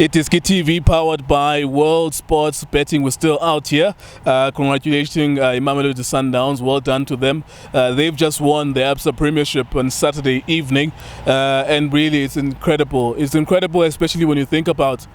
iDiskiTV powered by World Sports Betting. We're still out here. Congratulating Mamelodi Sundowns. Well done to them. They've just won the Absa Premiership on Saturday evening. And really, it's incredible. It's incredible, especially when you think about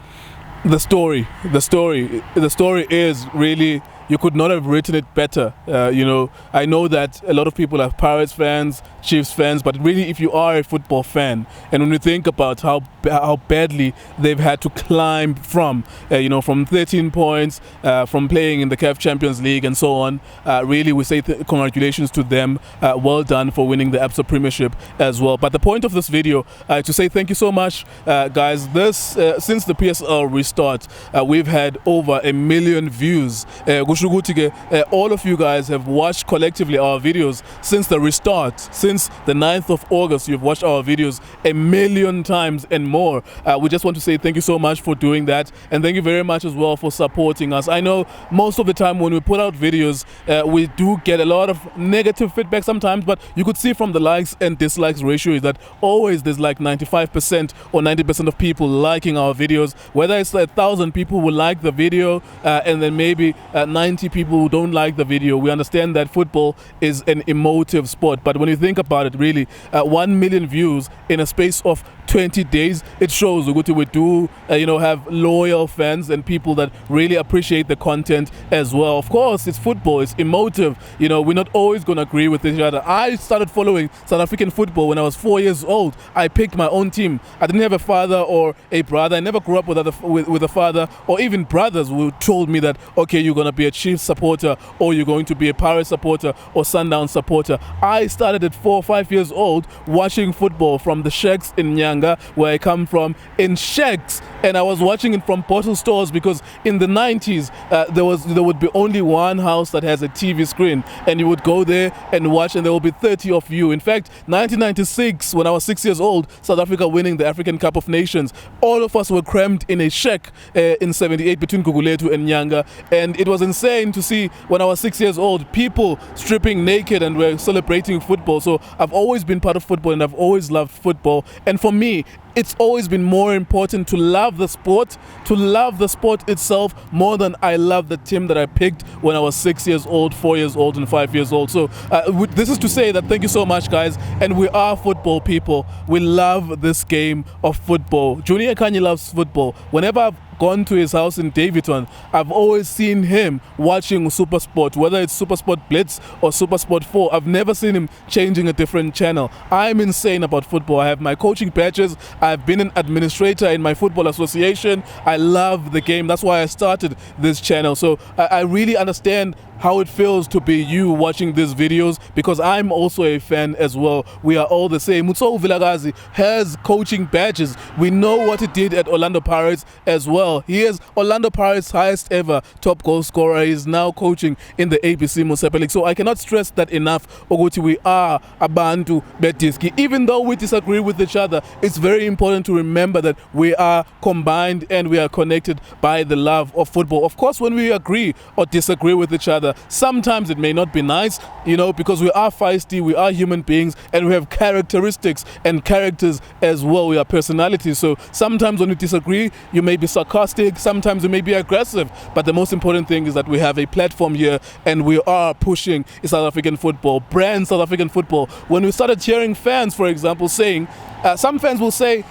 the story. The story is really, you could not have written it better. I know that a lot of people are Pirates fans, Chiefs fans, but really if you are a football fan, and when you think about how badly they've had to climb from 13 points, from playing in the CAF Champions League and so on, really we say congratulations to them. Well done for winning the Absa Premiership as well. But the point of this video, to say thank you so much, guys. Since the PSL restart, we've had over 1 million views. All of you guys have watched collectively our videos since the restart. Since the 9th of August, you've watched our videos 1 million times and more. We just want to say thank you so much for doing that, and thank you very much as well for supporting us. I know most of the time when we put out videos, we do get a lot of negative feedback sometimes, but you could see from the likes and dislikes ratio is that always there's like 95% or 90% of people liking our videos. Whether it's 1,000 people who like the video and then maybe 90 people who don't like the video, we understand that football is an emotive sport. But when you think about it, really, 1 million views in a space of 20 days, it shows we do have loyal fans and people that really appreciate the content as well. Of course, it's football, it's emotive. We're not always going to agree with each other. I started following South African football when I was 4 years old. I picked my own team. I didn't have a father or a brother. I never grew up with a father or even brothers who told me that, okay, you're going to be a Chiefs supporter or you're going to be a Pirates supporter or Sundowns supporter. I started at 4 or 5 years old watching football from the shacks in Nyanga, where I come from, in shacks, and I was watching it from bottle stores because in the 90s there would be only one house that has a TV screen, and you would go there and watch, and there will be 30 of you. In fact, 1996, when I was 6 years old, South Africa winning the African Cup of Nations, all of us were crammed in a shack in 78 between Nkululeko and Nyanga, and it was insane to see when I was 6 years old people stripping naked and we're celebrating football. So I've always been part of football and I've always loved football, and for me it's always been more important to love the sport itself more than I love the team that I picked when I was 6 years old, 4 years old and 5 years old. So this is to say that thank you so much, guys, and we are football people. We love this game of football. Junior Khanye loves football. Whenever I've gone to his house in Davidton, I've always seen him watching SuperSport, whether it's SuperSport Blitz or SuperSport 4. I've never seen him changing a different channel. I'm insane about football. I have my coaching badges. I've been an administrator in my football association. I love the game. That's why I started this channel. So I really understand how it feels to be you watching these videos, because I'm also a fan as well. We are all the same. Vilakazi has coaching badges. We know what he did at Orlando Pirates as well. He is Orlando Pirates' highest ever top goal scorer. He is now coaching in the ABC Musepe League. So I cannot stress that enough. Ukuthi, we are abantu bediski. Even though we disagree with each other, it's very important to remember that we are combined and we are connected by the love of football. Of course, when we agree or disagree with each other, sometimes it may not be nice, because we are feisty, we are human beings, and we have characteristics and characters as well. We are personalities. So sometimes when we disagree, you may be sarcastic, sometimes you may be aggressive, but the most important thing is that we have a platform here and we are pushing South African football, brand South African football. When we started hearing fans, for example, saying, some fans will say,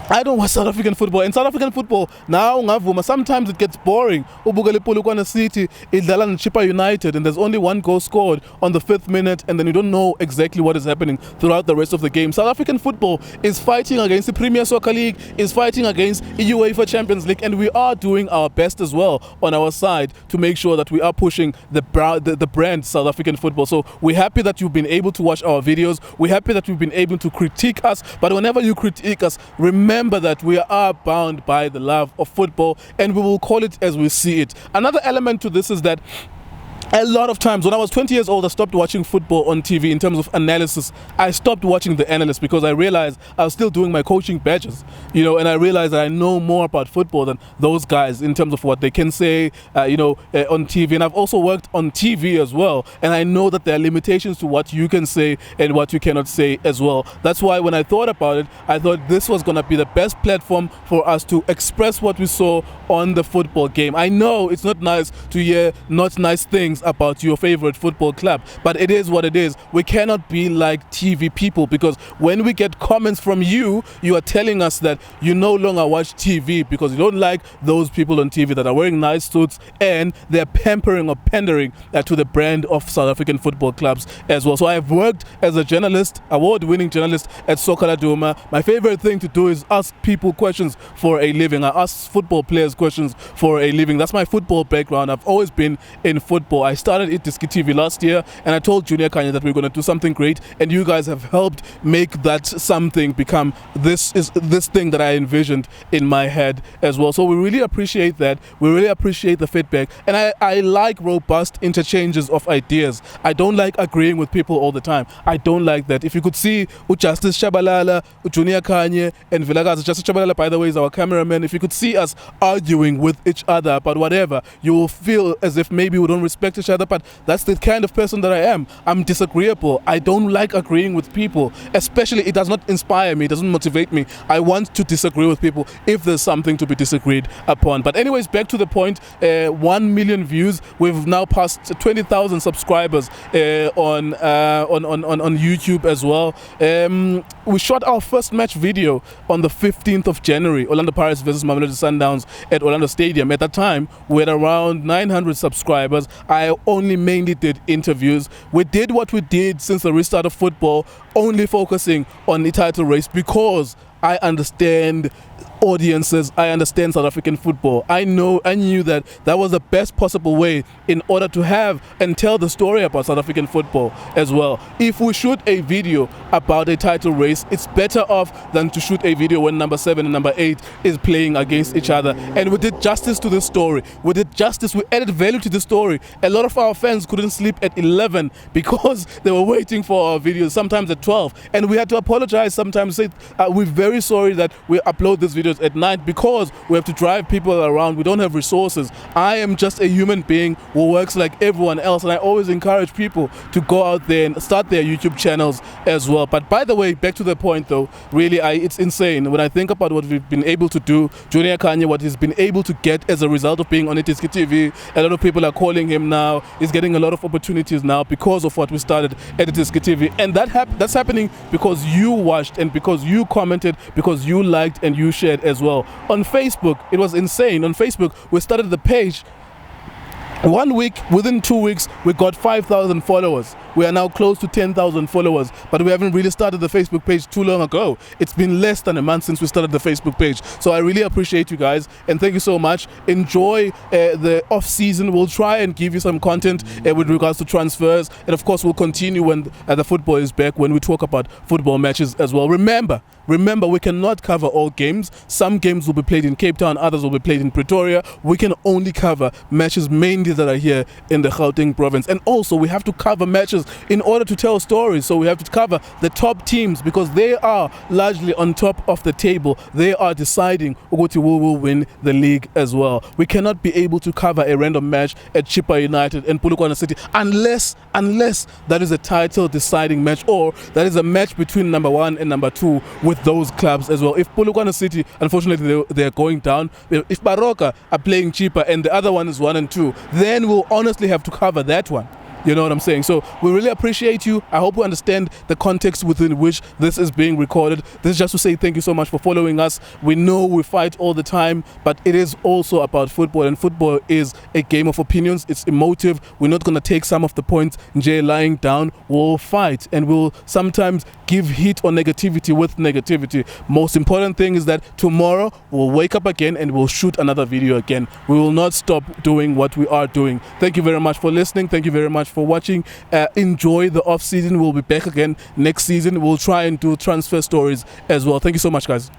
I don't watch South African football. In South African football, now sometimes it gets boring. Ubukele Polokwane City, idlala na Chippa United, and there's only one goal scored on the 5th minute, and then you don't know exactly what is happening throughout the rest of the game. South African football is fighting against the Premier Soccer League, is fighting against the UEFA Champions League, and we are doing our best as well on our side to make sure that we are pushing the brand South African football. So we're happy that you've been able to watch our videos. We're happy that you've been able to critique us, but whenever you critique us, remember that we are bound by the love of football, and we will call it as we see it. Another element to this is that a lot of times when I was 20 years old, I stopped watching football on TV in terms of analysis. I stopped watching the analysts because I realized I was still doing my coaching badges, and I realized that I know more about football than those guys in terms of what they can say, on TV. And I've also worked on TV as well, and I know that there are limitations to what you can say and what you cannot say as well. That's why when I thought about it, I thought this was going to be the best platform for us to express what we saw on the football game. I know it's not nice to hear not nice things about your favorite football club, but it is what it is. We cannot be like TV people, because when we get comments from you, you are telling us that you no longer watch TV because you don't like those people on TV that are wearing nice suits and they're pampering or pandering to the brand of South African football clubs as well. So I've worked as a journalist, award-winning journalist at Soccer Duma. My favorite thing to do is ask people questions for a living. I ask football players questions for a living. That's my football background. I've always been in football. I started iDiskiTV last year, and I told Junior Khanye that we're going to do something great, and you guys have helped make that something become this thing that I envisioned in my head as well. So we really appreciate that. We really appreciate the feedback, and I like robust interchanges of ideas. I don't like agreeing with people all the time. I don't like that. If you could see Justice Shabalala, Junior Khanye, and Vilakazi. Justice Shabalala, by the way, is our cameraman. If you could see us arguing with each other about whatever, you will feel as if maybe we don't respect each other, but that's the kind of person that I am. I'm disagreeable. I don't like agreeing with people, especially it does not inspire me, it doesn't motivate me. I want to disagree with people if there's something to be disagreed upon. But anyways, back to the point, 1 million views. We've now passed 20,000 subscribers on YouTube as well. We shot our first match video on the 15th of January, Orlando Pirates versus Mamelodi Sundowns at Orlando Stadium. At that time, we had around 900 subscribers. I only mainly did interviews. We did what we did since the restart of football, only focusing on the title race, because I understand audiences, I understand South African football. I knew that that was the best possible way in order to have and tell the story about South African football as well. If we shoot a video about a title race, it's better off than to shoot a video when number 7 and number 8 is playing against each other. And we did justice to the story. We added value to the story. A lot of our fans couldn't sleep at 11 because they were waiting for our videos, sometimes at 12. And we had to apologize sometimes, say, we're very sorry that we upload this video at night because we have to drive people around. We don't have resources. I am just a human being who works like everyone else, and I always encourage people to go out there and start their YouTube channels as well. But by the way, back to the point though, really, it's insane when I think about what we've been able to do. Junior Khanye, what he's been able to get as a result of being on iDiskiTV. A lot of people are calling him now. He's getting a lot of opportunities now because of what we started at iDiskiTV, and that's happening because you watched and because you commented, because you liked and you shared as well. On Facebook, it was insane. On Facebook, we started the page. 1 week, within 2 weeks, we got 5,000 followers. We are now close to 10,000 followers, but we haven't really started the Facebook page too long ago. It's been less than a month since we started the Facebook page. So I really appreciate you guys, and thank you so much. Enjoy the off season. We'll try and give you some content with regards to transfers, and of course we'll continue when the football is back, when we talk about football matches as well. Remember, we cannot cover all games. Some games will be played in Cape Town, others will be played in Pretoria. We can only cover matches mainly that are here in the Gauteng province. And also we have to cover matches in order to tell stories. So we have to cover the top teams because they are largely on top of the table. They are deciding who will win the league as well. We cannot be able to cover a random match at Chippa United and Polokwane City unless that is a title deciding match, or that is a match between number 1 and number 2 with those clubs as well. If Polokwane City, unfortunately, they're going down. If Baroka are playing cheaper and the other one is 1 and 2, then we'll honestly have to cover that one. You know what I'm saying? So we really appreciate you. I hope you understand the context within which this is being recorded. This is just to say thank you so much for following us. We know we fight all the time, but it is also about football, and football is a game of opinions. It's emotive. We're not going to take some of the points lying down. We'll fight, and we'll sometimes give heat or negativity with negativity. Most important thing is that tomorrow we'll wake up again and we'll shoot another video again. We will not stop doing what we are doing. Thank you very much for listening. Thank you very much for watching. Enjoy the off season. We'll be back again next season. We'll try and do transfer stories as well. Thank you so much, guys.